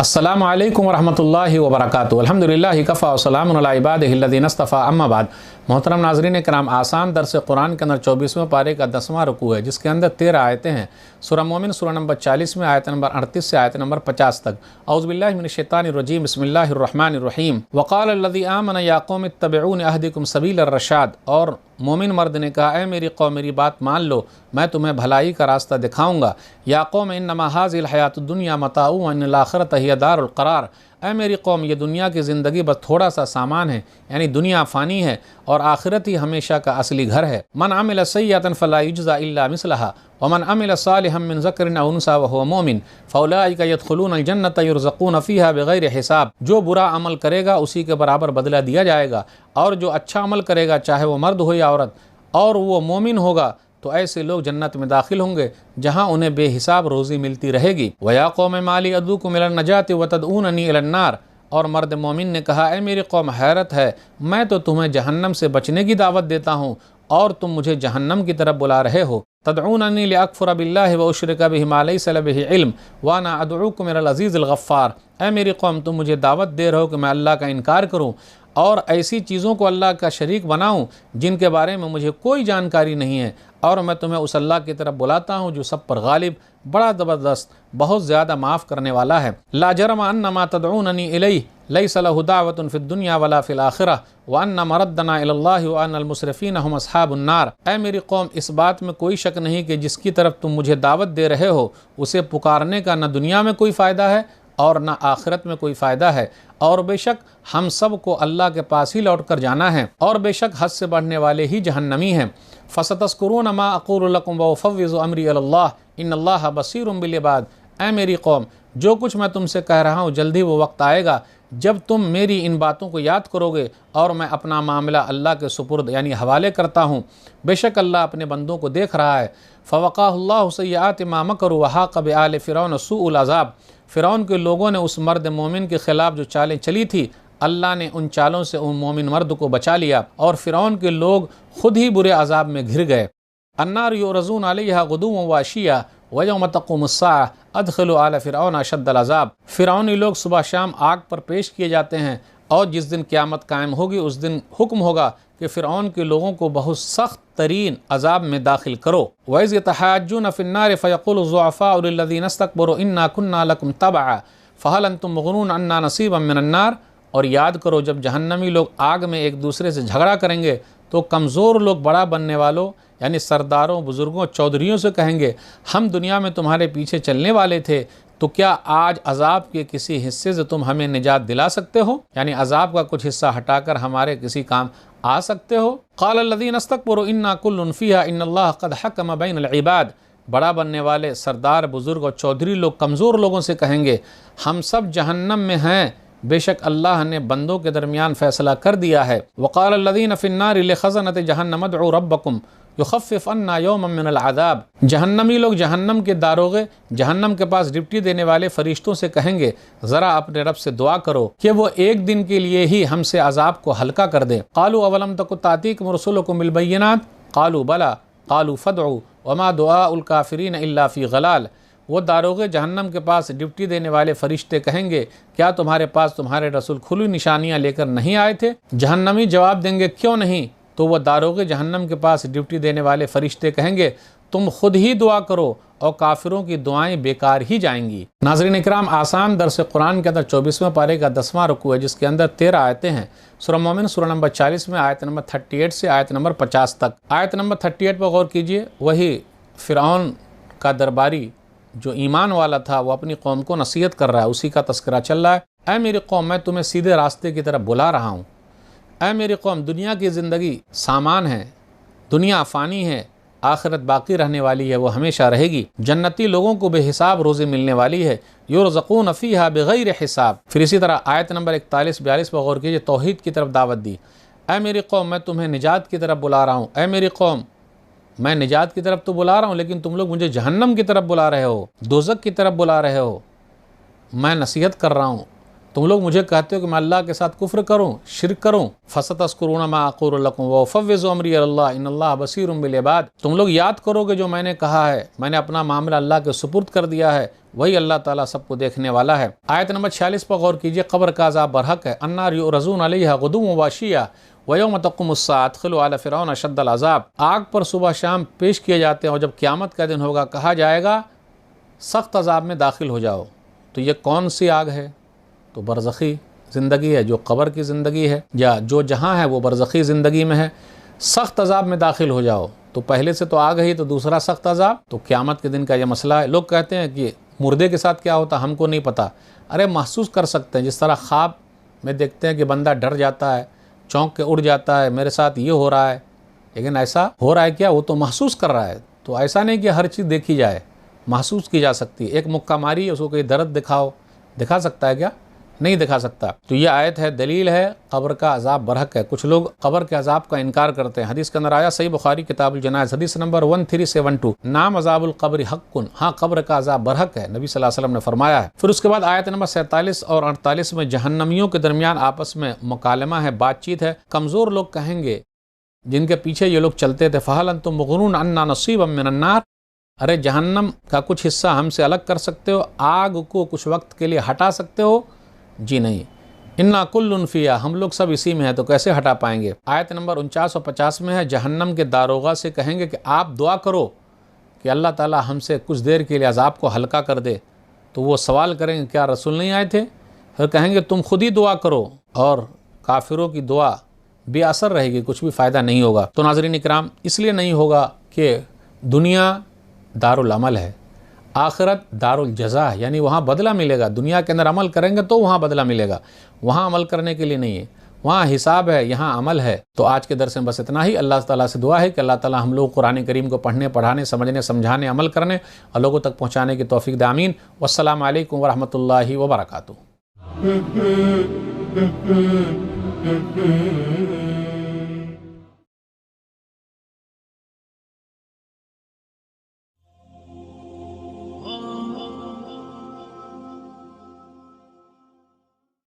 अस्सलामु अलैकुम वरहमतुल्लाहि वबरकातुहू। अल्हम्दुलिल्लाहि कफ़ा व सलामुन अला इबादिहिल्लज़ीना इस्तफ़ा, अम्मा बाद। मोहतरम नाज़रीन किराम, आसान दर्स कुरान के अंदर 24वें पारे का 10वां रुकू है, जिसके अंदर 13 आयतें हैं। सूरह मोमिन सूरह नंबर 40 में आयत नंबर 38 से आयत नंबर 50 तक। औज़ु बिल्लाहि मिनश शैतानिर रजीम, बिस्मिल्लाहिर रहमानिर रहीम। वक़ाल अल्लज़ी आमना या कौम इत्तबिऊन अहदिकुम सबीलर रशाद। और मोमिन मर्द ने कहा, ऐ मेरी कौम मेरी बात मान लो, मैं तुम्हें भलाई का रास्ता दिखाऊंगा। या कौम इन्नमा हाज़िल हयातुद दुनिया मताउ व इन्नल आखिरत हिय दारुल क़रार। ऐ मेरी कौम, ये दुनिया की ज़िंदगी बस थोड़ा सा सामान है, यानी दुनिया फ़ानी है और आखिरत ही हमेशा का असली घर है। मन अमिल सय्यतन फला युज्ज़ा इल्ला मिस्लहा व मन अमिल सालिहम मिन ज़करिन औ उन्सा व हुवा मुमिन फउलाइका यदखुलूनल जन्नत युरज़क़ून फ़ीहा बिग़ैरि हिसाब। जो बुरा अमल करेगा उसी के बराबर बदला दिया जाएगा, और जो अच्छा अमल करेगा, चाहे वो मर्द हो या औरत, और वो मोमिन होगा, तो ऐसे लोग जन्नत में दाखिल होंगे जहां उन्हें बेहिसाब रोज़ी मिलती रहेगी। वया कौम माली अदूकुम इलन नजाति व तदऊननी इलन नार। और मर्द मोमिन ने कहा, ऐ मेरी कौम, हैरत है, मैं तो तुम्हें जहन्नम से बचने की दावत देता हूँ और तुम मुझे जहन्नम की तरफ बुला रहे हो। तदऊननी लिअकफ़ुर बिल्लाहि व उश्रिक बिही मा लैसा बिही इल्म व अना अदऊकुम इलल अज़ीज़िल गफ़्फ़ार। ऐ मेरी कौम, तुम मुझे दावत दे रहे हो कि मैं अल्लाह का इनकार करूँ और ऐसी चीज़ों को अल्लाह का शरीक बनाऊं जिनके बारे में मुझे कोई जानकारी नहीं है, और मैं तुम्हें उस अल्लाह की तरफ बुलाता हूँ जो सब पर गालिब, बड़ा ज़बरदस्त, बहुत ज़्यादा माफ़ करने वाला है। ला जरम अन्नमा तदऊननी इलैहि लैसा लहु दावतुन फिद दुनिया वला फिल आखिरह व अन्ना मरद्दना इलल्लाहि व अन्नल मुस्रिफीन हुम अस्हाबुन नार। ऐ मेरी कौम, इस बात में कोई शक नहीं कि जिसकी तरफ तुम मुझे दावत दे रहे हो उसे पुकारने का न दुनिया में कोई फ़ायदा है और न आखिरत में कोई फ़ायदा है, और बेशक हम सब को अल्लाह के पास ही लौट कर जाना है, और बेशक हद से बढ़ने वाले ही जहन्नमी हैं। फसतज़कुरून मा अक़ूलु लकुम व उफ़व्विज़ु अमरी इलल्लाह इन्नल्लाह बसीरुम बिल इबाद। ऐ मेरी कौम, जो कुछ मैं तुमसे कह रहा हूँ, जल्दी वो वक्त आएगा जब तुम मेरी इन बातों को याद करोगे और मैं अपना मामला अल्लाह के सुपुर्द यानी हवाले करता हूँ। बेशक अल्लाह अपने बंदों को देख रहा है। फ़वक़ाहुल्लाहु सय्यआति मा मकरू व हाक़ बिआल फ़िरऔन सूउल अज़ाब। फ़िरऔन के लोगों ने उस मर्द मोमिन के ख़िलाफ़ जो चालें चली थी, अल्लाह ने उन चालों से उन मोमिन मर्द को बचा लिया और फ़िरऔन के लोग खुद ही बुरे अज़ाब में घिर गए। अन्नार युरज़ून अलैहा गुदुव्वन व अशिय्या व यौम तक़ूमुस्साअह अदख़िलू आल फ़िरऔन अशद्दल अज़ाब। फ़िरऔनी लोग सुबह शाम आग पर पेश किए जाते हैं, और जिस दिन क़यामत कायम होगी उस दिन हुक्म होगा कि फ़िरऔन के लोगों को बहुत सख्त तरीन अज़ाब में दाखिल करो। वइज़ यतहाज्जून फ़िन्नार फ़यक़ूलु ज़ुअफ़ाउ लिल्लज़ीना इस्तकबरू इन्ना कुन्ना लकुम तबअ फ़हल अंतुम मुग़नून अन्ना नसीबम मिनन नार। और याद करो, जब जहन्नमी लोग आग में एक दूसरे से झगड़ा करेंगे तो कमज़ोर लोग बड़ा बनने वालों यानी सरदारों, बुज़ुर्गों, चौधरियों से कहेंगे, हम दुनिया में तुम्हारे पीछे चलने वाले थे, तो क्या आज अज़ाब के किसी हिस्से से तुम हमें निजात दिला सकते हो, यानी अज़ाब का कुछ हिस्सा हटाकर हमारे किसी काम आ सकते हो। क़ाल अल्लज़ीना इस्तकबरू इन्ना कुल्लुन फ़ीहा इन्नल्लाह क़द हकम बैनल इबाद। बड़ा बनने वाले सरदार, बुज़ुर्ग और चौधरी लोग कमज़ोर लोगों से कहेंगे, हम सब जहन्नम में हैं, बेशक अल्लाह ने बंदों के दरमियान फ़ैसला कर दिया है। वक़ाल अल्लज़ीना फ़िन्नारि लिख़ज़नति जहन्नम उदउ रब्बकुम युख़फ़्फ़िफ़ अन्ना यौमम मिनल अज़ाब। जहन्नमी लोग जहन्नम के दारोगे, जहन्नम के पास ड्यूटी देने वाले फ़रिश्तों से कहेंगे, ज़रा अपने रब से दुआ करो कि वो एक दिन के लिए ही हमसे अज़ाब को हल्का कर दे। क़ालू अवलम तकु तातीकुम रुसुलुकुम बिल बय्यिनात क़ालू बला क़ालू फ़दउ वमा दुआउल काफ़िरीन इल्ला फ़ी ग़लाल। वो दारोगे जहन्नम के पास ड्यूटी देने वाले फरिश्ते कहेंगे, क्या तुम्हारे पास तुम्हारे रसूल खुली निशानियाँ लेकर नहीं आए थे? जहन्नमी जवाब देंगे, क्यों नहीं? तो वह दारोगे जहन्नम के पास ड्यूटी देने वाले फरिश्ते कहेंगे, तुम खुद ही दुआ करो और काफिरों की दुआएं बेकार ही जाएंगी। नाज़रीन इकराम, आसान दर्स कुरान के अंदर 24वें पारे का 10वां रुकू है, जिसके अंदर 13 आयतें हैं। सूरह मोमिन सूरह नंबर 40 में आयत नंबर 38 से आयत नंबर 50 तक। आयत नंबर 38 पर गौर कीजिए। वही फ़िरऔन का दरबारी जो ईमान वाला था, वो अपनी कौम को नसीहत कर रहा है, उसी का तस्करा चल रहा है। ऐ मेरी कौम, मैं तुम्हें सीधे रास्ते की तरफ बुला रहा हूँ। ऐ मेरी कौम, दुनिया की ज़िंदगी सामान है, दुनिया फ़ानी है, आखिरत बाकी रहने वाली है, वो हमेशा रहेगी। जन्नती लोगों को बेहिसाब रोज़ी मिलने वाली है। युरज़क़ून फ़ीहा बिग़ैरि हिसाब। फिर इसी तरह आयत नंबर 41-42 पर गौर कीजिए, तौहीद की तरफ दावत दी। ऐ मेरी कौम, मैं तुम्हें निजात की तरफ बुला रहा हूँ। ऐ मेरी कौम, मैं निजात की तरफ तो बुला रहा हूँ, लेकिन तुम लोग मुझे जहन्नम की तरफ बुला रहे हो, दोज़ख की तरफ बुला रहे हो। मैं नसीहत कर रहा हूँ, तुम लोग मुझे कहते हो कि मैं अल्लाह के साथ कुफ्र करूं, शिर्क करूं। फसतज़कुरून मा अक़ूलु लकुम व उफ़व्विज़ु अम्री इलल्लाह इन्नल्लाह बसीरुम बिल इबाद। तुम लोग याद करोगे जो मैंने कहा है, मैंने अपना मामला अल्लाह के सुपुर्द कर दिया है, वही अल्लाह ताला सबको देखने वाला है। आयत नंबर 46 पर गौर कीजिए, कब्र का अज़ाब बरहक है। अन्नार युरज़ून अलैहा गुदुव्वन व अशिय्या व यौम तक़ूमुस्साअ अदख़िलू आला फ़िरऔन अशद्दल अज़ाब। आग पर सुबह शाम पेश किए जाते हैं और जब क़यामत का दिन होगा कहा जाएगा सख्त अज़ाब में दाखिल हो जाओ। तो ये कौन सी आग है? तो बरज़खी ज़िंदगी है, जो कब्र की ज़िंदगी है, या जो जहाँ है वो बरज़खी ज़िंदगी में है। सख्त अज़ाब में दाखिल हो जाओ, तो पहले से तो आ गई, तो दूसरा सख्त अज़ाब। तो क़यामत के दिन का ये मसला है। लोग कहते हैं कि मुर्दे के साथ क्या होता हमको नहीं पता। अरे महसूस कर सकते हैं, जिस तरह ख्वाब में देखते हैं कि बंदा डर जाता है, चौंक के उड़ जाता है, मेरे साथ ये हो रहा है, लेकिन ऐसा हो रहा है क्या? वो तो महसूस कर रहा है। तो ऐसा नहीं कि हर चीज़ देखी जाए, महसूस की जा सकती है। एक मुक्का मारी, उसको कोई दर्द दिखाओ, दिखा सकता है क्या? नहीं दिखा सकता। तो ये आयत है, दलील है कब्र का अज़ाब बरहक है। कुछ लोग कब्र के अज़ाब का इनकार करते हैं। हदीस के अंदर आया, सही बुखारी किताबुल जनाज़ हदीस नंबर 1372, नाम अज़ाबुल क़ब्र हक़्क़ुन, हाँ कब्र का अज़ाब बरहक है, नबी सल्लल्लाहु अलैहि वसल्लम ने फरमाया है। फिर उसके बाद आयत नंबर 47 और 48 में जहन्नमियों के दरमियान आपस में मुकालमा है, बातचीत है। कमज़ोर लोग कहेंगे, जिनके पीछे ये लोग चलते थे, फ़हल अंतुम मुग़रून अन्ना नसीबम मिनन नार, अरे जहन्नम का कुछ हिस्सा हमसे अलग कर सकते हो, आग को कुछ वक्त के लिए हटा सकते हो? जी नहीं। इन्ना कुल्लुन फ़ीहा, हम लोग सब इसी में है, तो कैसे हटा पाएंगे? आयत नंबर 49 और 50 में है, जहन्नम के दारोगा से कहेंगे कि आप दुआ करो कि अल्लाह ताला हमसे कुछ देर के लिए अज़ाब को हल्का कर दे। तो वो सवाल करेंगे, क्या रसूल नहीं आए थे? फिर कहेंगे तुम खुद ही दुआ करो, और काफिरों की दुआ बेअसर रहेगी, कुछ भी फ़ायदा नहीं होगा। तो नाज़रीन इकराम, इसलिए नहीं होगा कि दुनिया दारुल अमल है, आखिरत दारुल जज़ा है, यानी वहाँ बदला मिलेगा। दुनिया के अंदर अमल करेंगे तो वहाँ बदला मिलेगा, वहाँ अमल करने के लिए नहीं है, वहाँ हिसाब है, यहाँ अमल है। तो आज के दर्स में बस इतना ही। अल्लाह ताला से दुआ है कि अल्लाह ताला हम लोग कुरान करीम को पढ़ने, पढ़ाने, समझने, समझाने, अमल करने और लोगों तक पहुँचाने की तौफीक दे। आमीन। वस्सलामु अलैकुम वरहमतुल्लाहि वबरकातुहू।